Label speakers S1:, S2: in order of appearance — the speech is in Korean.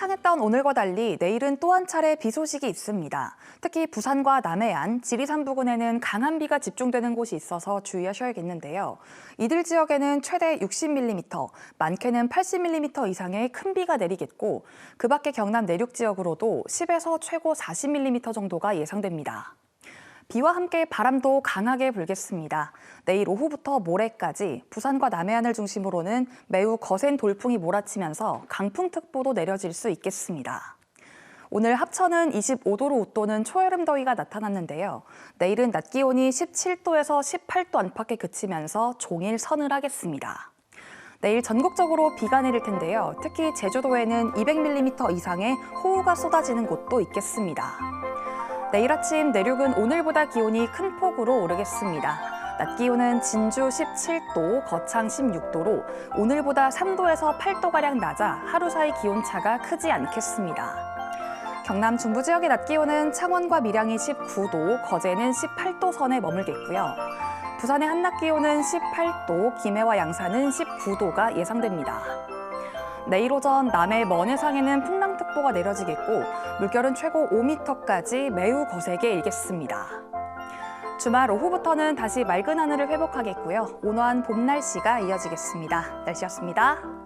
S1: 화창했던 오늘과 달리 내일은 또 한 차례 비 소식이 있습니다. 특히 부산과 남해안, 지리산 부근에는 강한 비가 집중되는 곳이 있어서 주의하셔야겠는데요. 이들 지역에는 최대 60mm, 많게는 80mm 이상의 큰 비가 내리겠고, 그 밖에 경남 내륙 지역으로도 10에서 최고 40mm 정도가 예상됩니다. 비와 함께 바람도 강하게 불겠습니다. 내일 오후부터 모레까지 부산과 남해안을 중심으로는 매우 거센 돌풍이 몰아치면서 강풍특보도 내려질 수 있겠습니다. 오늘 합천은 25도로 웃도는 초여름 더위가 나타났는데요. 내일은 낮 기온이 17도에서 18도 안팎에 그치면서 종일 서늘하겠습니다. 내일 전국적으로 비가 내릴 텐데요. 특히 제주도에는 200mm 이상의 호우가 쏟아지는 곳도 있겠습니다. 내일 아침 내륙은 오늘보다 기온이 큰 폭으로 오르겠습니다. 낮 기온은 진주 17도, 거창 16도로 오늘보다 3도에서 8도가량 낮아 하루 사이 기온차가 크지 않겠습니다. 경남 중부 지역의 낮 기온은 창원과 밀양이 19도, 거제는 18도 선에 머물겠고요. 부산의 한낮 기온은 18도, 김해와 양산은 19도가 예상됩니다. 내일 오전 남해 먼 해상에는 풍랑특보가 내려지겠고 물결은 최고 5m까지 매우 거세게 일겠습니다. 주말 오후부터는 다시 맑은 하늘을 회복하겠고요. 온화한 봄 날씨가 이어지겠습니다. 날씨였습니다.